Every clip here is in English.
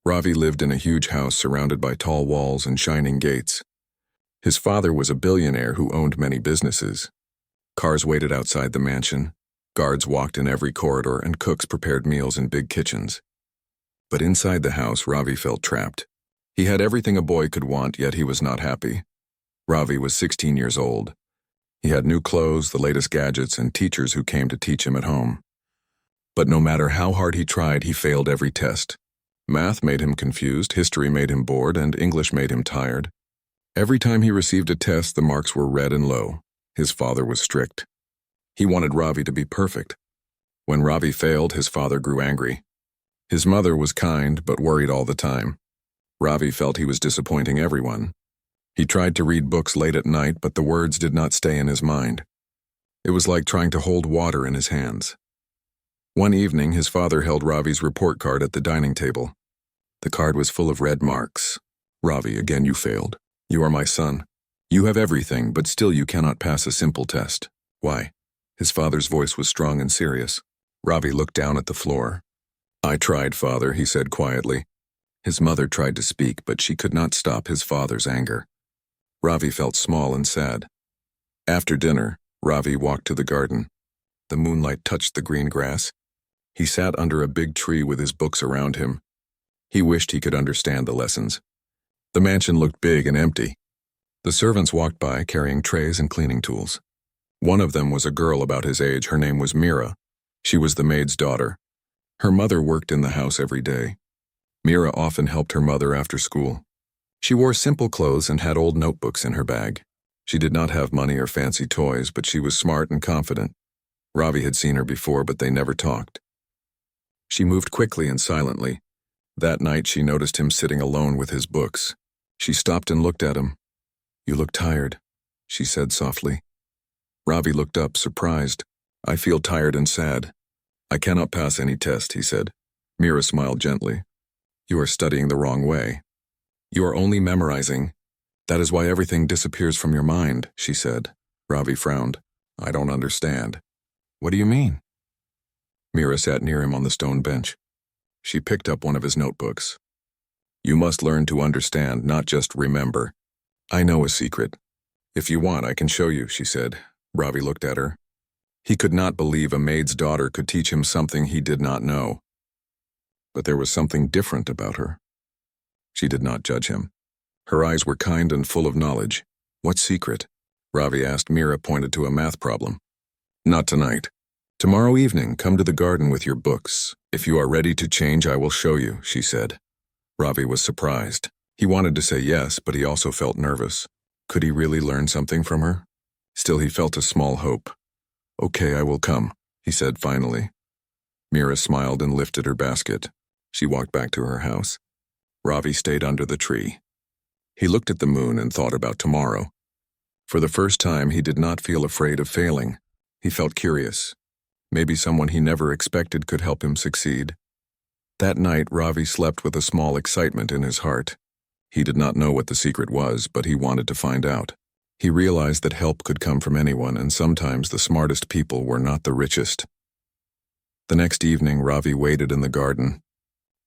Ravi lived in a huge house surrounded by tall walls and shining gates. His father was a billionaire who owned many businesses. Cars waited outside the mansion, guards walked in every corridor, and cooks prepared meals in big kitchens. But inside the house, Ravi felt trapped. He had everything a boy could want, yet he was not happy. Ravi was 16 years old. He had new clothes, the latest gadgets, and teachers who came to teach him at home. But no matter how hard he tried, he failed every test. Math made him confused, history made him bored, and English made him tired. Every time he received a test, the marks were red and low. His father was strict. He wanted Ravi to be perfect. When Ravi failed, his father grew angry. His mother was kind, but worried all the time. Ravi felt he was disappointing everyone. He tried to read books late at night, but the words did not stay in his mind. It was like trying to hold water in his hands. One evening, his father held Ravi's report card at the dining table. The card was full of red marks. "Ravi, again you failed. You are my son. You have everything, but still you cannot pass a simple test. Why?" His father's voice was strong and serious. Ravi looked down at the floor. "I tried, father," he said quietly. His mother tried to speak, but she could not stop his father's anger. Ravi felt small and sad. After dinner, Ravi walked to the garden. The moonlight touched the green grass. He sat under a big tree with his books around him. He wished he could understand the lessons. The mansion looked big and empty. The servants walked by carrying trays and cleaning tools. One of them was a girl about his age. Her name was Mira. She was the maid's daughter. Her mother worked in the house every day. Mira often helped her mother after school. She wore simple clothes and had old notebooks in her bag. She did not have money or fancy toys, but she was smart and confident. Ravi had seen her before, but they never talked. She moved quickly and silently. That night she noticed him sitting alone with his books. She stopped and looked at him. "You look tired," she said softly. Ravi looked up, surprised. "I feel tired and sad. I cannot pass any test," he said. Mira smiled gently. "You are studying the wrong way. You are only memorizing. That is why everything disappears from your mind," she said. Ravi frowned. "I don't understand." "What do you mean?" Mira sat near him on the stone bench. She picked up one of his notebooks. "You must learn to understand, not just remember. I know a secret. If you want, I can show you," she said. Ravi looked at her. He could not believe a maid's daughter could teach him something he did not know. But there was something different about her. She did not judge him. Her eyes were kind and full of knowledge. "What secret?" Ravi asked. Mira pointed to a math problem. "Not tonight. Tomorrow evening, come to the garden with your books. If you are ready to change, I will show you," she said. Ravi was surprised. He wanted to say yes, but he also felt nervous. Could he really learn something from her? Still, he felt a small hope. "Okay, I will come," he said finally. Mira smiled and lifted her basket. She walked back to her house. Ravi stayed under the tree. He looked at the moon and thought about tomorrow. For the first time, he did not feel afraid of failing. He felt curious. Maybe someone he never expected could help him succeed. That night, Ravi slept with a small excitement in his heart. He did not know what the secret was, but he wanted to find out. He realized that help could come from anyone, and sometimes the smartest people were not the richest. The next evening, Ravi waited in the garden.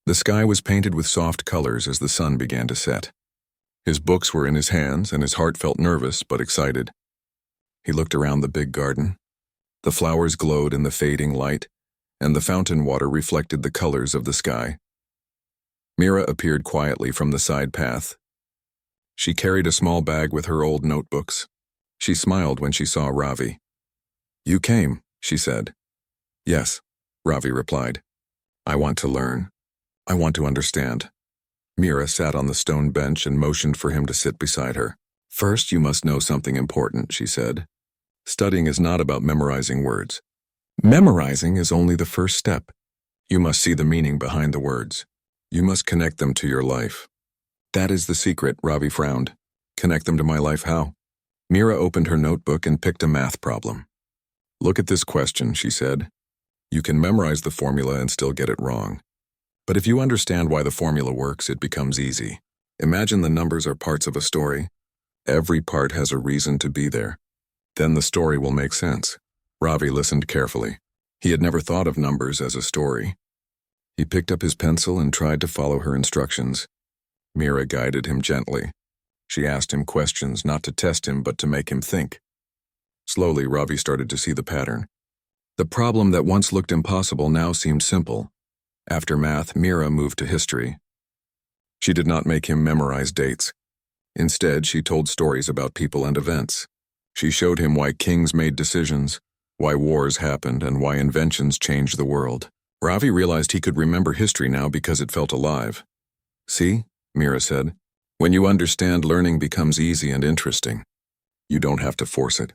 The sky was painted with soft colors as the sun began to set. His books were in his hands, and his heart felt nervous but excited. He looked around the big garden. The flowers glowed in the fading light, and the fountain water reflected the colors of the sky. Mira appeared quietly from the side path. She carried a small bag with her old notebooks. She smiled when she saw Ravi. "You came," she said. "Yes," Ravi replied. "I want to learn. I want to understand." Mira sat on the stone bench and motioned for him to sit beside her. "First, you must know something important," she said. "Studying is not about memorizing words. Memorizing is only the first step. You must see the meaning behind the words. You must connect them to your life." "That is the secret," Ravi frowned. "Connect them to my life how?" Mira opened her notebook and picked a math problem. "Look at this question," she said. "You can memorize the formula and still get it wrong. But if you understand why the formula works, it becomes easy. Imagine the numbers are parts of a story. Every part has a reason to be there. Then the story will make sense." Ravi listened carefully. He had never thought of numbers as a story. He picked up his pencil and tried to follow her instructions. Mira guided him gently. She asked him questions not to test him but to make him think. Slowly, Ravi started to see the pattern. The problem that once looked impossible now seemed simple. After math, Mira moved to history. She did not make him memorize dates. Instead, she told stories about people and events. She showed him why kings made decisions, why wars happened, and why inventions changed the world. Ravi realized he could remember history now because it felt alive. "See," Mira said, "when you understand, learning becomes easy and interesting. You don't have to force it.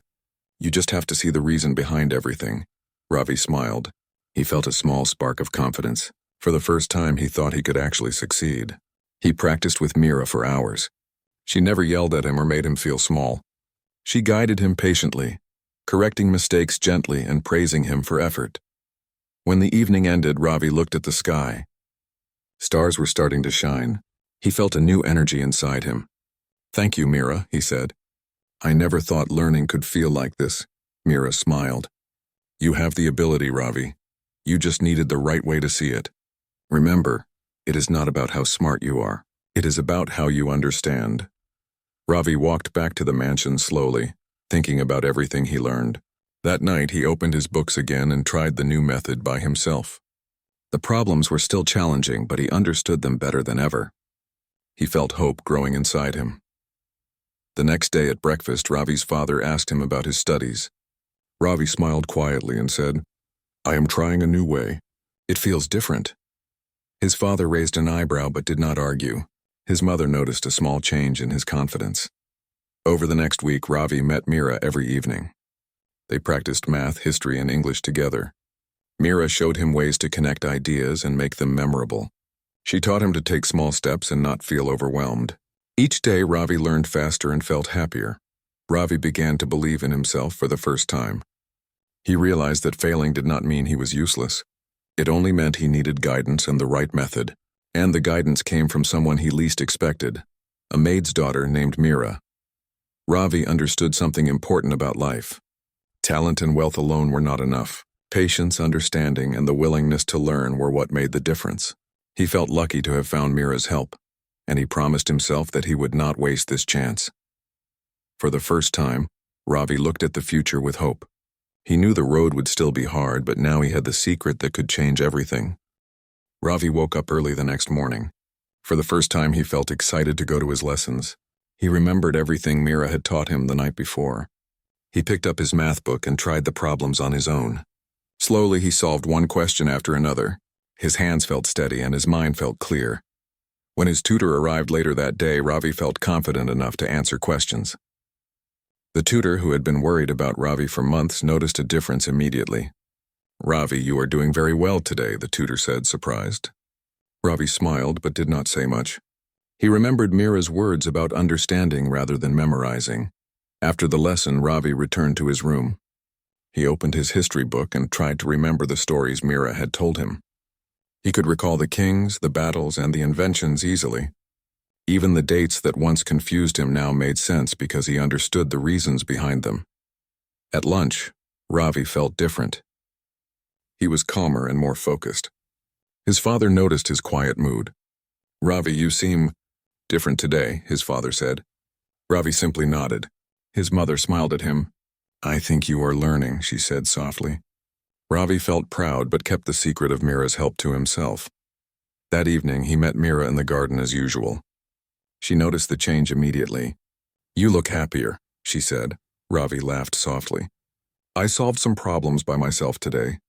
You just have to see the reason behind everything." Ravi smiled. He felt a small spark of confidence. For the first time, he thought he could actually succeed. He practiced with Mira for hours. She never yelled at him or made him feel small. She guided him patiently, correcting mistakes gently and praising him for effort. When the evening ended, Ravi looked at the sky. Stars were starting to shine. He felt a new energy inside him. "Thank you, Mira," he said. "I never thought learning could feel like this." Mira smiled. "You have the ability, Ravi. You just needed the right way to see it. Remember, it is not about how smart you are. It is about how you understand." Ravi walked back to the mansion slowly, thinking about everything he learned. That night, he opened his books again and tried the new method by himself. The problems were still challenging, but he understood them better than ever. He felt hope growing inside him. The next day at breakfast, Ravi's father asked him about his studies. Ravi smiled quietly and said, "I am trying a new way. It feels different." His father raised an eyebrow but did not argue. His mother noticed a small change in his confidence. Over the next week, Ravi met Mira every evening. They practiced math, history, and English together. Mira showed him ways to connect ideas and make them memorable. She taught him to take small steps and not feel overwhelmed. Each day, Ravi learned faster and felt happier. Ravi began to believe in himself for the first time. He realized that failing did not mean he was useless. It only meant he needed guidance and the right method. And the guidance came from someone he least expected, a maid's daughter named Mira. Ravi understood something important about life. Talent and wealth alone were not enough. Patience, understanding, and the willingness to learn were what made the difference. He felt lucky to have found Mira's help, and he promised himself that he would not waste this chance. For the first time, Ravi looked at the future with hope. He knew the road would still be hard, but now he had the secret that could change everything. Ravi woke up early the next morning. For the first time, he felt excited to go to his lessons. He remembered everything Mira had taught him the night before. He picked up his math book and tried the problems on his own. Slowly, he solved one question after another. His hands felt steady and his mind felt clear. When his tutor arrived later that day, Ravi felt confident enough to answer questions. The tutor, who had been worried about Ravi for months, noticed a difference immediately. "Ravi, you are doing very well today," the tutor said, surprised. Ravi smiled but did not say much. He remembered Mira's words about understanding rather than memorizing. After the lesson, Ravi returned to his room. He opened his history book and tried to remember the stories Mira had told him. He could recall the kings, the battles, and the inventions easily. Even the dates that once confused him now made sense because he understood the reasons behind them. At lunch, Ravi felt different. He was calmer and more focused. His father noticed his quiet mood. "Ravi, you seem different today," his father said. Ravi simply nodded. His mother smiled at him. "I think you are learning," she said softly. Ravi felt proud but kept the secret of Mira's help to himself. That evening, he met Mira in the garden as usual. She noticed the change immediately. "You look happier," she said. Ravi laughed softly. "I solved some problems by myself today."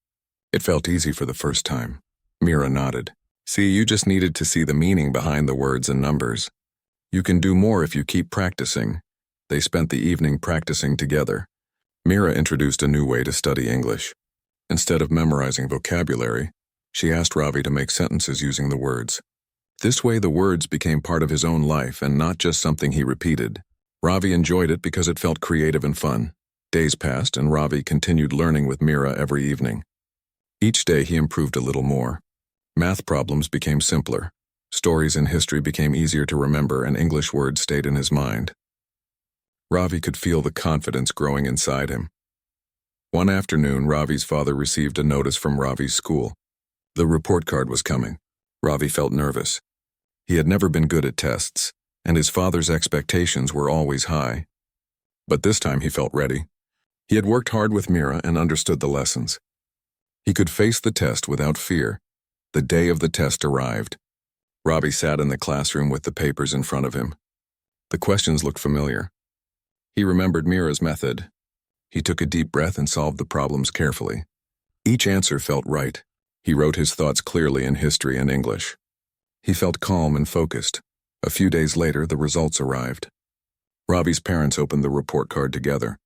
It felt easy for the first time. Mira nodded. "See, you just needed to see the meaning behind the words and numbers. You can do more if you keep practicing." They spent the evening practicing together. Mira introduced a new way to study English. Instead of memorizing vocabulary, she asked Ravi to make sentences using the words. This way, the words became part of his own life and not just something he repeated. Ravi enjoyed it because it felt creative and fun. Days passed, and Ravi continued learning with Mira every evening. Each day, he improved a little more. Math problems became simpler. Stories in history became easier to remember, and English words stayed in his mind. Ravi could feel the confidence growing inside him. One afternoon, Ravi's father received a notice from Ravi's school. The report card was coming. Ravi felt nervous. He had never been good at tests, and his father's expectations were always high. But this time he felt ready. He had worked hard with Mira and understood the lessons. He could face the test without fear. The day of the test arrived. Ravi sat in the classroom with the papers in front of him. The questions looked familiar. He remembered Mira's method. He took a deep breath and solved the problems carefully. Each answer felt right. He wrote his thoughts clearly in history and English. He felt calm and focused. A few days later, the results arrived. Ravi's parents opened the report card together.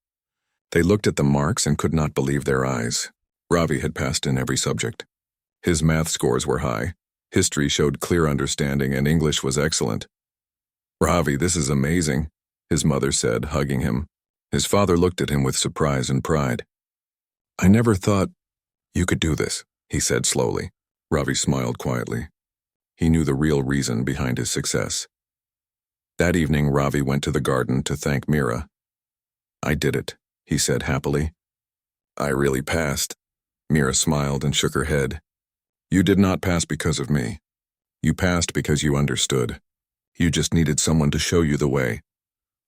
They looked at the marks and could not believe their eyes. Ravi had passed in every subject. His math scores were high. History showed clear understanding and English was excellent. "Ravi, this is amazing," his mother said, hugging him. His father looked at him with surprise and pride. "I never thought you could do this," he said slowly. Ravi smiled quietly. He knew the real reason behind his success. That evening, Ravi went to the garden to thank Mira. "I did it," he said happily. "I really passed." Mira smiled and shook her head. "You did not pass because of me. You passed because you understood. You just needed someone to show you the way."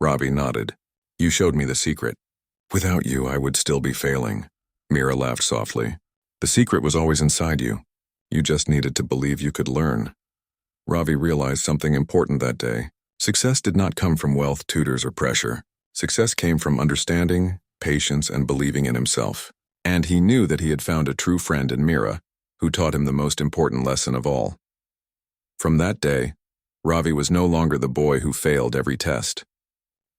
Ravi nodded. "You showed me the secret. Without you, I would still be failing." Mira laughed softly. "The secret was always inside you. You just needed to believe you could learn." Ravi realized something important that day. Success did not come from wealth, tutors, or pressure. Success came from understanding, patience, and believing in himself. And he knew that he had found a true friend in Mira, who taught him the most important lesson of all. From that day, Ravi was no longer the boy who failed every test.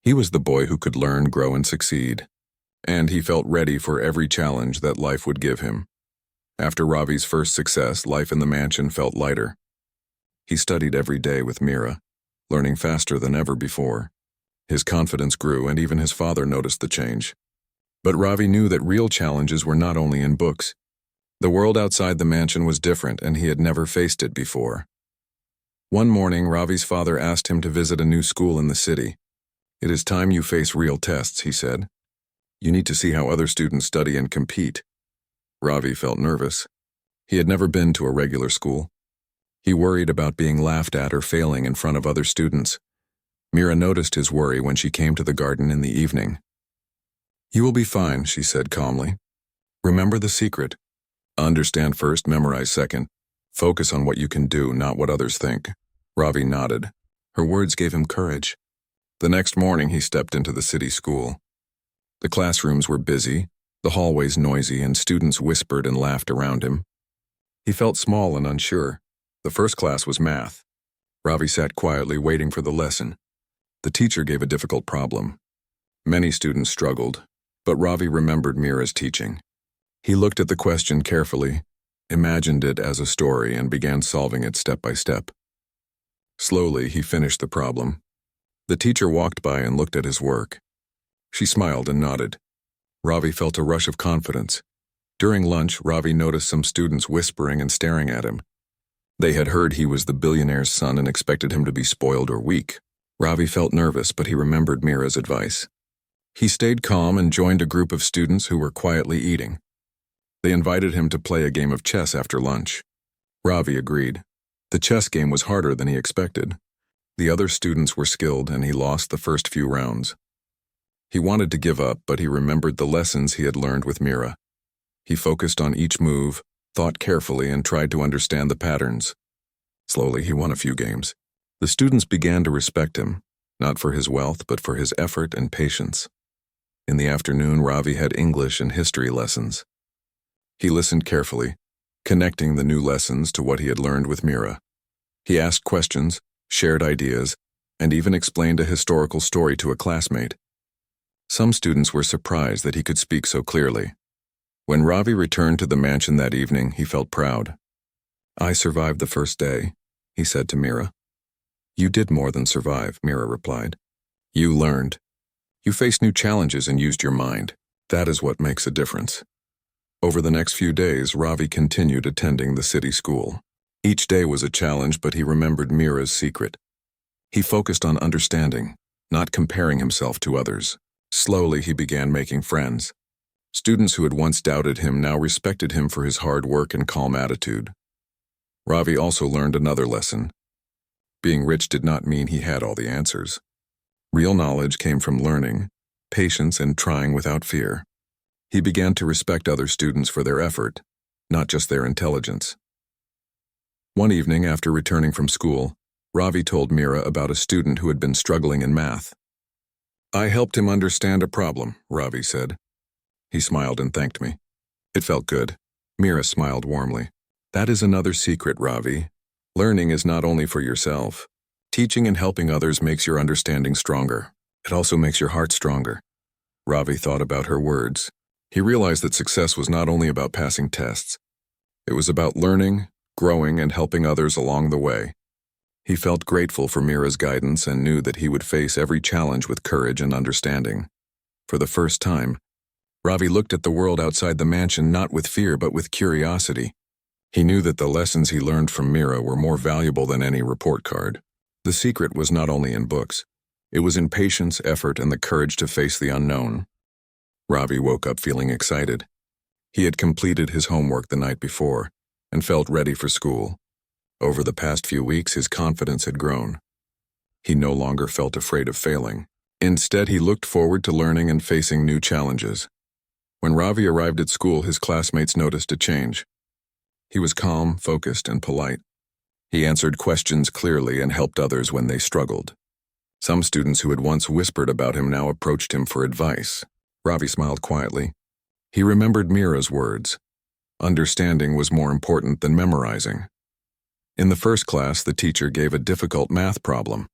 He was the boy who could learn, grow, and succeed. And he felt ready for every challenge that life would give him. After Ravi's first success, life in the mansion felt lighter. He studied every day with Mira, learning faster than ever before. His confidence grew, and even his father noticed the change. But Ravi knew that real challenges were not only in books. The world outside the mansion was different, and he had never faced it before. One morning, Ravi's father asked him to visit a new school in the city. "It is time you face real tests," he said. "You need to see how other students study and compete." Ravi felt nervous. He had never been to a regular school. He worried about being laughed at or failing in front of other students. Mira noticed his worry when she came to the garden in the evening. "You will be fine," she said calmly. "Remember the secret. Understand first, memorize second. Focus on what you can do, not what others think." Ravi nodded. Her words gave him courage. The next morning, he stepped into the city school. The classrooms were busy, the hallways noisy, and students whispered and laughed around him. He felt small and unsure. The first class was math. Ravi sat quietly waiting for the lesson. The teacher gave a difficult problem. Many students struggled, but Ravi remembered Mira's teaching. He looked at the question carefully, imagined it as a story, and began solving it step by step. Slowly, he finished the problem. The teacher walked by and looked at his work. She smiled and nodded. Ravi felt a rush of confidence. During lunch, Ravi noticed some students whispering and staring at him. They had heard he was the billionaire's son and expected him to be spoiled or weak. Ravi felt nervous, but he remembered Mira's advice. He stayed calm and joined a group of students who were quietly eating. They invited him to play a game of chess after lunch. Ravi agreed. The chess game was harder than he expected. The other students were skilled, and he lost the first few rounds. He wanted to give up, but he remembered the lessons he had learned with Mira. He focused on each move, thought carefully, and tried to understand the patterns. Slowly, he won a few games. The students began to respect him, not for his wealth, but for his effort and patience. In the afternoon, Ravi had English and history lessons. He listened carefully, connecting the new lessons to what he had learned with Mira. He asked questions, shared ideas, and even explained a historical story to a classmate. Some students were surprised that he could speak so clearly. When Ravi returned to the mansion that evening, he felt proud. "I survived the first day," he said to Mira. "You did more than survive," Mira replied. "You learned. You faced new challenges and used your mind. That is what makes a difference." Over the next few days, Ravi continued attending the city school. Each day was a challenge, but he remembered Mira's secret. He focused on understanding, not comparing himself to others. Slowly, he began making friends. Students who had once doubted him now respected him for his hard work and calm attitude. Ravi also learned another lesson. Being rich did not mean he had all the answers. Real knowledge came from learning, patience, and trying without fear. He began to respect other students for their effort, not just their intelligence. One evening after returning from school, Ravi told Mira about a student who had been struggling in math. "I helped him understand a problem," Ravi said. He smiled and thanked me. It felt good. Mira smiled warmly. "That is another secret, Ravi. Learning is not only for yourself. Teaching and helping others makes your understanding stronger. It also makes your heart stronger." Ravi thought about her words. He realized that success was not only about passing tests. It was about learning, growing, and helping others along the way. He felt grateful for Mira's guidance and knew that he would face every challenge with courage and understanding. For the first time, Ravi looked at the world outside the mansion not with fear but with curiosity. He knew that the lessons he learned from Mira were more valuable than any report card. The secret was not only in books. It was in patience, effort, and the courage to face the unknown. Ravi woke up feeling excited. He had completed his homework the night before and felt ready for school. Over the past few weeks, his confidence had grown. He no longer felt afraid of failing. Instead, he looked forward to learning and facing new challenges. When Ravi arrived at school, his classmates noticed a change. He was calm, focused, and polite. He answered questions clearly and helped others when they struggled. Some students who had once whispered about him now approached him for advice. Ravi smiled quietly. He remembered Mira's words. Understanding was more important than memorizing. In the first class, the teacher gave a difficult math problem.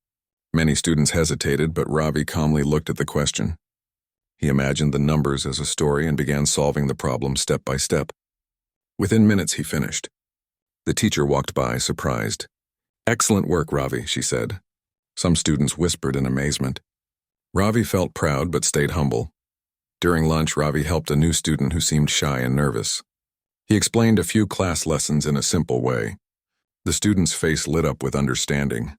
Many students hesitated, but Ravi calmly looked at the question. He imagined the numbers as a story and began solving the problem step by step. Within minutes, he finished. The teacher walked by, surprised. "Excellent work, Ravi," she said. Some students whispered in amazement. Ravi felt proud but stayed humble. During lunch, Ravi helped a new student who seemed shy and nervous. He explained a few class lessons in a simple way. The student's face lit up with understanding.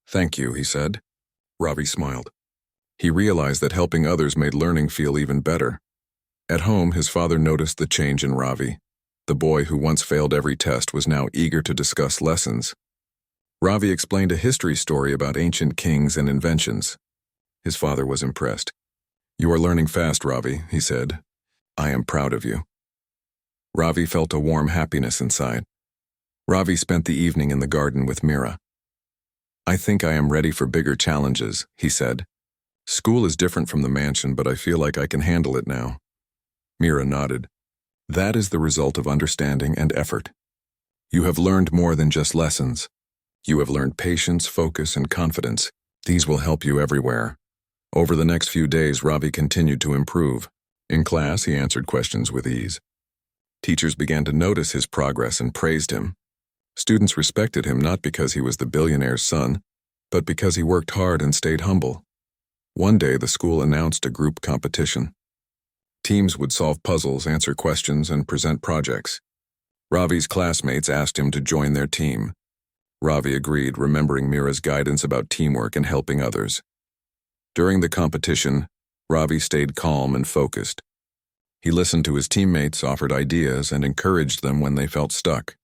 "Thank you," he said. Ravi smiled. He realized that helping others made learning feel even better. At home, his father noticed the change in Ravi. The boy who once failed every test was now eager to discuss lessons. Ravi explained a history story about ancient kings and inventions. His father was impressed. "You are learning fast, Ravi," he said. "I am proud of you." Ravi felt a warm happiness inside. Ravi spent the evening in the garden with Mira. "I think I am ready for bigger challenges," he said. "School is different from the mansion, but I feel like I can handle it now." Mira nodded. "That is the result of understanding and effort. You have learned more than just lessons. You have learned patience, focus, and confidence. These will help you everywhere." Over the next few days, Ravi continued to improve. In class, he answered questions with ease. Teachers began to notice his progress and praised him. Students respected him not because he was the billionaire's son, but because he worked hard and stayed humble. One day, the school announced a group competition. Teams would solve puzzles, answer questions, and present projects. Ravi's classmates asked him to join their team. Ravi agreed, remembering Mira's guidance about teamwork and helping others. During the competition, Ravi stayed calm and focused. He listened to his teammates, offered ideas, and encouraged them when they felt stuck.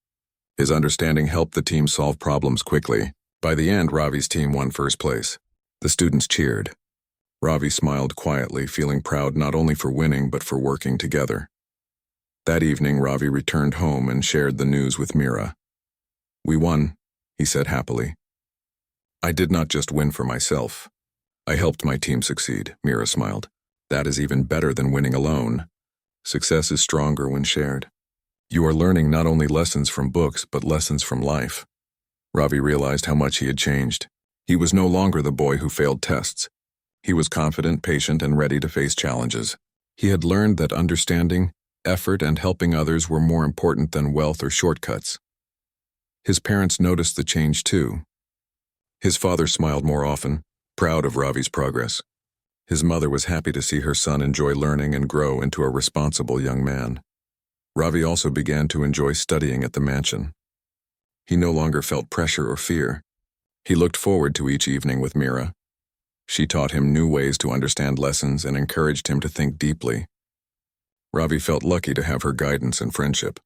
His understanding helped the team solve problems quickly. By the end, Ravi's team won first place. The students cheered. Ravi smiled quietly, feeling proud not only for winning but for working together. That evening, Ravi returned home and shared the news with Mira. "We won," he said happily. "I did not just win for myself. I helped my team succeed," Mira smiled. "That is even better than winning alone. Success is stronger when shared. You are learning not only lessons from books, but lessons from life." Ravi realized how much he had changed. He was no longer the boy who failed tests. He was confident, patient, and ready to face challenges. He had learned that understanding, effort, and helping others were more important than wealth or shortcuts. His parents noticed the change too. His father smiled more often, proud of Ravi's progress. His mother was happy to see her son enjoy learning and grow into a responsible young man. Ravi also began to enjoy studying at the mansion. He no longer felt pressure or fear. He looked forward to each evening with Mira. She taught him new ways to understand lessons and encouraged him to think deeply. Ravi felt lucky to have her guidance and friendship.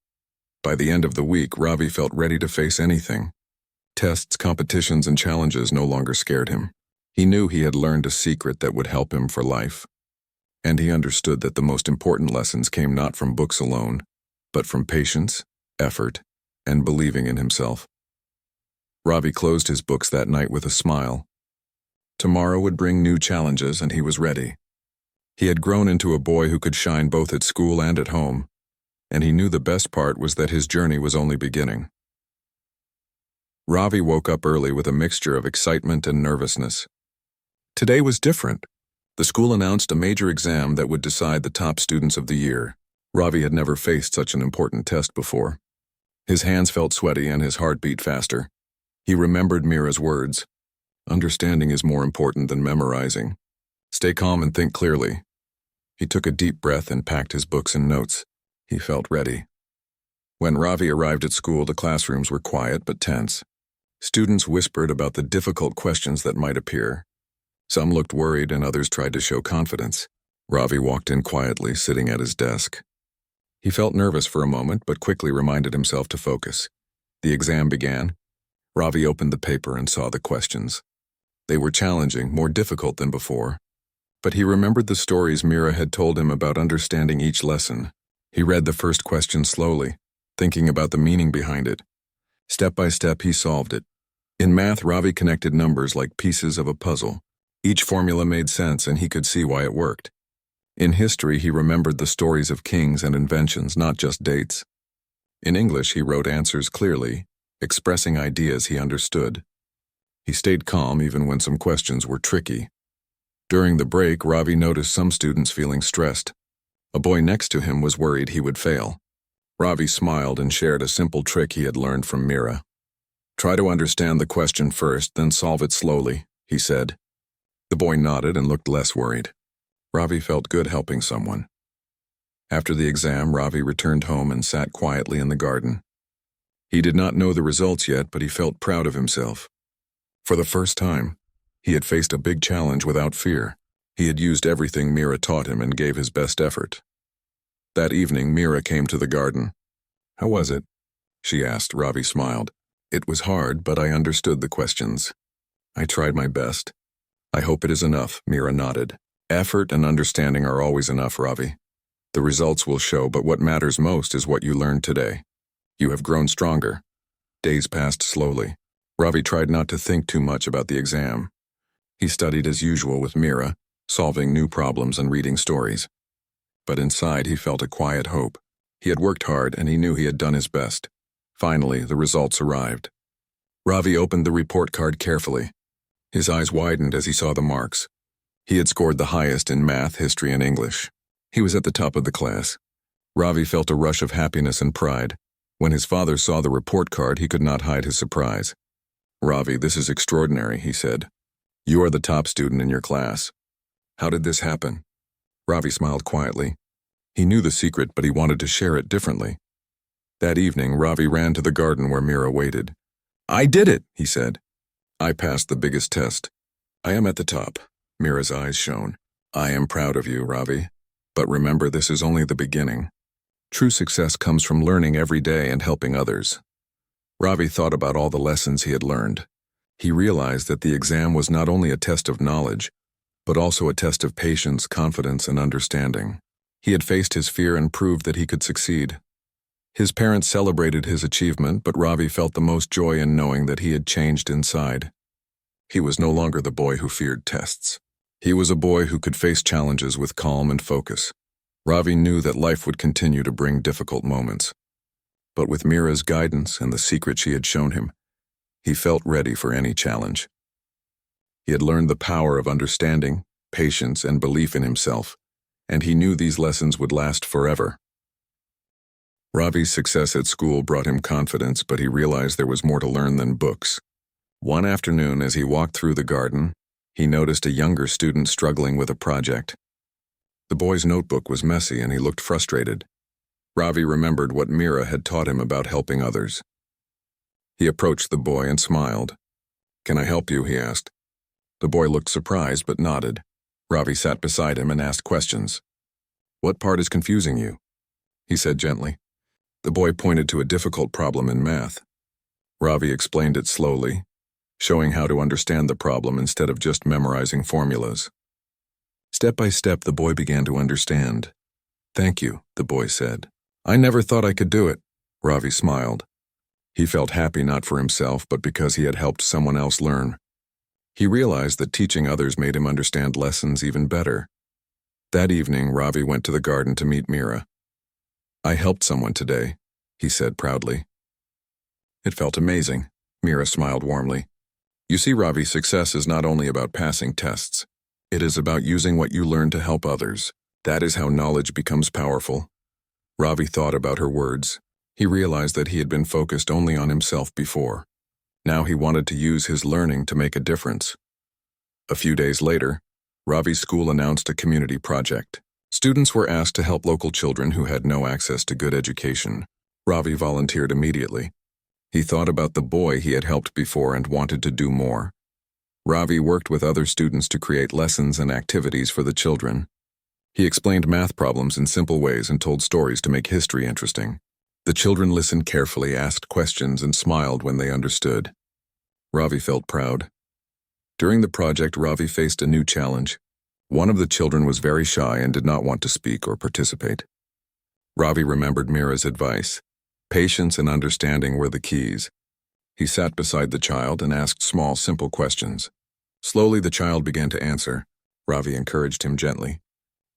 By the end of the week, Ravi felt ready to face anything. Tests, competitions, and challenges no longer scared him. He knew he had learned a secret that would help him for life. And he understood that the most important lessons came not from books alone, but from patience, effort, and believing in himself. Ravi closed his books that night with a smile. Tomorrow would bring new challenges, and he was ready. He had grown into a boy who could shine both at school and at home, and he knew the best part was that his journey was only beginning. Ravi woke up early with a mixture of excitement and nervousness. Today was different. The school announced a major exam that would decide the top students of the year. Ravi had never faced such an important test before. His hands felt sweaty and his heart beat faster. He remembered Mira's words. Understanding is more important than memorizing. Stay calm and think clearly. He took a deep breath and packed his books and notes. He felt ready. When Ravi arrived at school, the classrooms were quiet but tense. Students whispered about the difficult questions that might appear. Some looked worried and others tried to show confidence. Ravi walked in quietly, sitting at his desk. He felt nervous for a moment, but quickly reminded himself to focus. The exam began. Ravi opened the paper and saw the questions. They were challenging, more difficult than before. But he remembered the stories Mira had told him about understanding each lesson. He read the first question slowly, thinking about the meaning behind it. Step by step, he solved it. In math, Ravi connected numbers like pieces of a puzzle. Each formula made sense, and he could see why it worked. In history, he remembered the stories of kings and inventions, not just dates. In English, he wrote answers clearly, expressing ideas he understood. He stayed calm even when some questions were tricky. During the break, Ravi noticed some students feeling stressed. A boy next to him was worried he would fail. Ravi smiled and shared a simple trick he had learned from Mira. Try to understand the question first, then solve it slowly, he said. The boy nodded and looked less worried. Ravi felt good helping someone. After the exam, Ravi returned home and sat quietly in the garden. He did not know the results yet, but he felt proud of himself. For the first time, he had faced a big challenge without fear. He had used everything Mira taught him and gave his best effort. That evening, Mira came to the garden. How was it? She asked. Ravi smiled. It was hard, but I understood the questions. I tried my best. I hope it is enough, Mira nodded. Effort and understanding are always enough, Ravi. The results will show, but what matters most is what you learned today. You have grown stronger. Days passed slowly. Ravi tried not to think too much about the exam. He studied as usual with Mira, solving new problems and reading stories. But inside he felt a quiet hope. He had worked hard and he knew he had done his best. Finally, the results arrived. Ravi opened the report card carefully. His eyes widened as he saw the marks. He had scored the highest in math, history, and English. He was at the top of the class. Ravi felt a rush of happiness and pride. When his father saw the report card, he could not hide his surprise. Ravi, this is extraordinary, he said. You are the top student in your class. How did this happen? Ravi smiled quietly. He knew the secret, but he wanted to share it differently. That evening, Ravi ran to the garden where Mira waited. I did it, he said. I passed the biggest test. I am at the top. Mira's eyes shone. I am proud of you, Ravi. But remember, this is only the beginning. True success comes from learning every day and helping others. Ravi thought about all the lessons he had learned. He realized that the exam was not only a test of knowledge, but also a test of patience, confidence, and understanding. He had faced his fear and proved that he could succeed. His parents celebrated his achievement, but Ravi felt the most joy in knowing that he had changed inside. He was no longer the boy who feared tests. He was a boy who could face challenges with calm and focus. Ravi knew that life would continue to bring difficult moments. But with Mira's guidance and the secret she had shown him, he felt ready for any challenge. He had learned the power of understanding, patience, and belief in himself, and he knew these lessons would last forever. Ravi's success at school brought him confidence, but he realized there was more to learn than books. One afternoon, as he walked through the garden, he noticed a younger student struggling with a project. The boy's notebook was messy and he looked frustrated. Ravi remembered what Mira had taught him about helping others. He approached the boy and smiled. Can I help you? He asked. The boy looked surprised but nodded. Ravi sat beside him and asked questions. What part is confusing you? He said gently. The boy pointed to a difficult problem in math. Ravi explained it slowly, showing how to understand the problem instead of just memorizing formulas. Step by step, the boy began to understand. "Thank you," the boy said. "I never thought I could do it." Ravi smiled. He felt happy not for himself, but because he had helped someone else learn. He realized that teaching others made him understand lessons even better. That evening, Ravi went to the garden to meet Mira. "I helped someone today," he said proudly. It felt amazing. Mira smiled warmly. "You see, Ravi, success is not only about passing tests. It is about using what you learn to help others. That is how knowledge becomes powerful." Ravi thought about her words. He realized that he had been focused only on himself before. Now he wanted to use his learning to make a difference. A few days later, Ravi's school announced a community project. Students were asked to help local children who had no access to good education. Ravi volunteered immediately. He thought about the boy he had helped before and wanted to do more. Ravi worked with other students to create lessons and activities for the children. He explained math problems in simple ways and told stories to make history interesting. The children listened carefully, asked questions, and smiled when they understood. Ravi felt proud. During the project, Ravi faced a new challenge. One of the children was very shy and did not want to speak or participate. Ravi remembered Mira's advice. Patience and understanding were the keys. He sat beside the child and asked small, simple questions. Slowly, the child began to answer. Ravi encouraged him gently.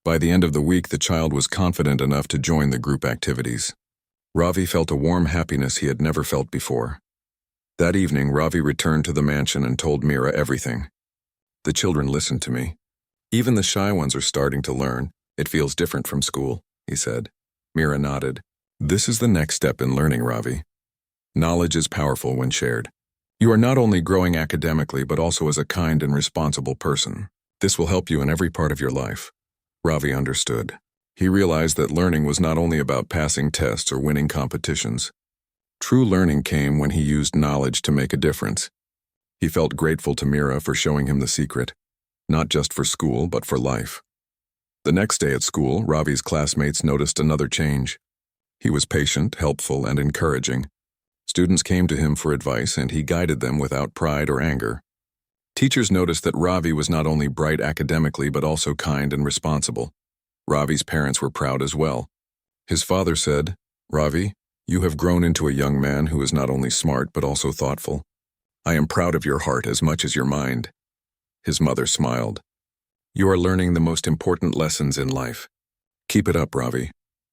By the end of the week, the child was confident enough to join the group activities. Ravi felt a warm happiness he had never felt before. That evening, Ravi returned to the mansion and told Mira everything. "The children listened to me. Even the shy ones are starting to learn. It feels different from school," he said. Mira nodded. "This is the next step in learning, Ravi. Knowledge is powerful when shared. You are not only growing academically, but also as a kind and responsible person. This will help you in every part of your life." Ravi understood. He realized that learning was not only about passing tests or winning competitions. True learning came when he used knowledge to make a difference. He felt grateful to Mira for showing him the secret, not just for school, but for life. The next day at school, Ravi's classmates noticed another change. He was patient, helpful, and encouraging. Students came to him for advice, and he guided them without pride or anger. Teachers noticed that Ravi was not only bright academically, but also kind and responsible. Ravi's parents were proud as well. His father said, "Ravi, you have grown into a young man who is not only smart, but also thoughtful. I am proud of your heart as much as your mind." His mother smiled. "You are learning the most important lessons in life. Keep it up, Ravi."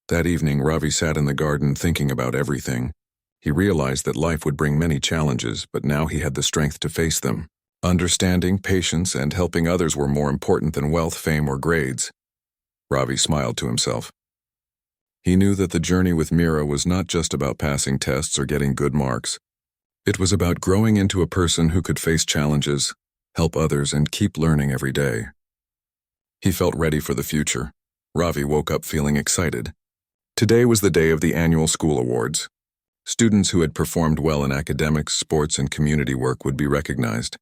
That evening, Ravi sat in the garden thinking about everything. He realized that life would bring many challenges, but now he had the strength to face them. Understanding, patience, and helping others were more important than wealth, fame, or grades. Ravi smiled to himself. He knew that the journey with Mira was not just about passing tests or getting good marks. It was about growing into a person who could face challenges, help others, and keep learning every day. He felt ready for the future. Ravi woke up feeling excited. Today was the day of the annual school awards. Students who had performed well in academics, sports, and community work would be recognized.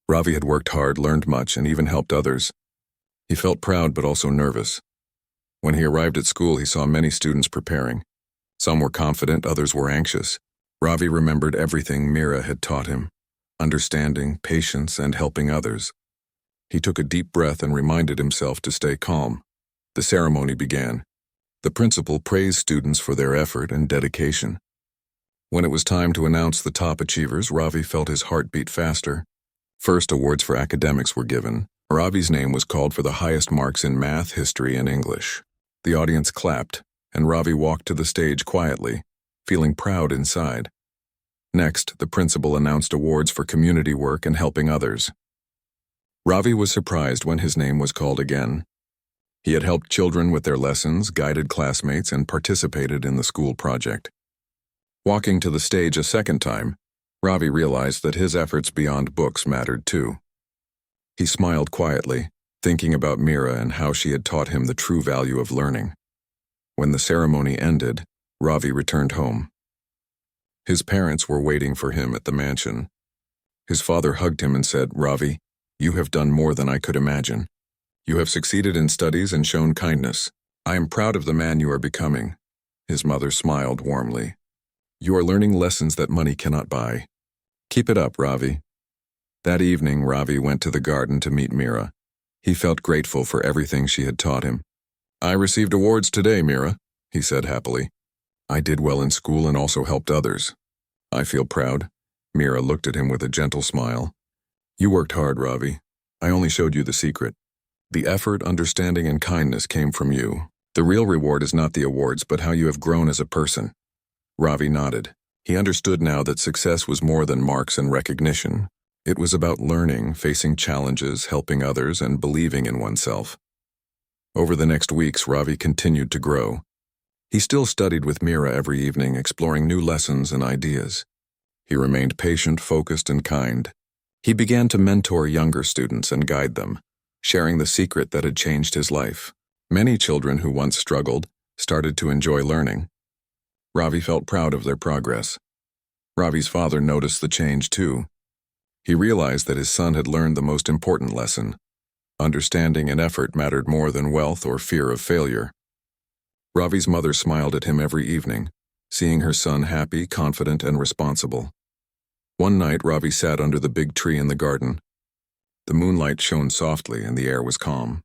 Ravi had worked hard, learned much, and even helped others. He felt proud but also nervous. When he arrived at school, he saw many students preparing. Some were confident, others were anxious. Ravi remembered everything Mira had taught him: understanding, patience, and helping others. He took a deep breath and reminded himself to stay calm. The ceremony began. The principal praised students for their effort and dedication. When it was time to announce the top achievers, Ravi felt his heart beat faster. First, awards for academics were given. Ravi's name was called for the highest marks in math, history, and English. The audience clapped, and Ravi walked to the stage quietly, feeling proud inside. Next, the principal announced awards for community work and helping others. Ravi was surprised when his name was called again. He had helped children with their lessons, guided classmates, and participated in the school project. Walking to the stage a second time, Ravi realized that his efforts beyond books mattered too. He smiled quietly, thinking about Mira and how she had taught him the true value of learning. When the ceremony ended, Ravi returned home. His parents were waiting for him at the mansion. His father hugged him and said, "Ravi, you have done more than I could imagine. You have succeeded in studies and shown kindness. I am proud of the man you are becoming." His mother smiled warmly. You are learning lessons that money cannot buy. Keep it up, Ravi. That evening, Ravi went to the garden to meet Mira. He felt grateful for everything she had taught him. I received awards today, Mira, he said happily. I did well in school and also helped others. I feel proud. Mira looked at him with a gentle smile. You worked hard, Ravi. I only showed you the secret. The effort, understanding, and kindness came from you. The real reward is not the awards, but how you have grown as a person. Ravi nodded. He understood now that success was more than marks and recognition. It was about learning, facing challenges, helping others, and believing in oneself. Over the next weeks, Ravi continued to grow. He still studied with Mira every evening, exploring new lessons and ideas. He remained patient, focused, and kind. He began to mentor younger students and guide them, sharing the secret that had changed his life. Many children who once struggled started to enjoy learning. Ravi felt proud of their progress. Ravi's father noticed the change too. He realized that his son had learned the most important lesson. Understanding and effort mattered more than wealth or fear of failure. Ravi's mother smiled at him every evening, seeing her son happy, confident, and responsible. One night, Ravi sat under the big tree in the garden. The moonlight shone softly and the air was calm.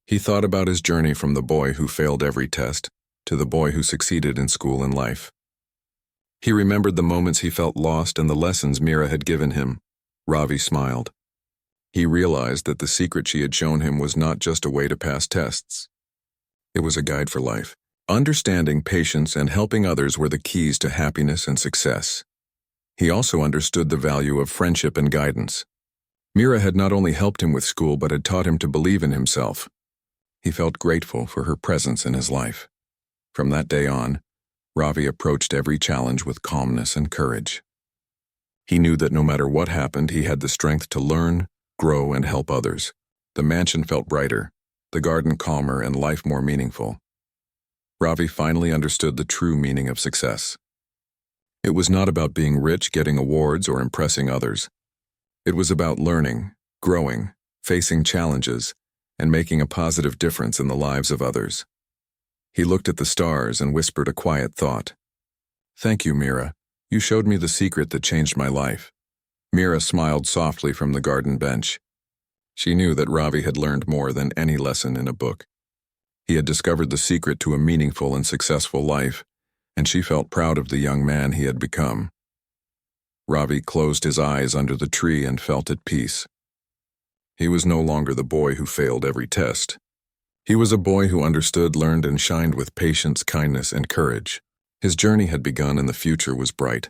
He thought about his journey from the boy who failed every test to the boy who succeeded in school and life. He remembered the moments he felt lost and the lessons Mira had given him. Ravi smiled. He realized that the secret she had shown him was not just a way to pass tests. It was a guide for life. Understanding, patience, and helping others were the keys to happiness and success. He also understood the value of friendship and guidance. Mira had not only helped him with school but had taught him to believe in himself. He felt grateful for her presence in his life. From that day on, Ravi approached every challenge with calmness and courage. He knew that no matter what happened, he had the strength to learn, grow, and help others. The mansion felt brighter, the garden calmer, and life more meaningful. Ravi finally understood the true meaning of success. It was not about being rich, getting awards, or impressing others. It was about learning, growing, facing challenges, and making a positive difference in the lives of others. He looked at the stars and whispered a quiet thought. Thank you, Mira. You showed me the secret that changed my life. Mira smiled softly from the garden bench. She knew that Ravi had learned more than any lesson in a book. He had discovered the secret to a meaningful and successful life, and she felt proud of the young man he had become. Ravi closed his eyes under the tree and felt at peace. He was no longer the boy who failed every test. He was a boy who understood, learned, and shined with patience, kindness, and courage. His journey had begun and the future was bright.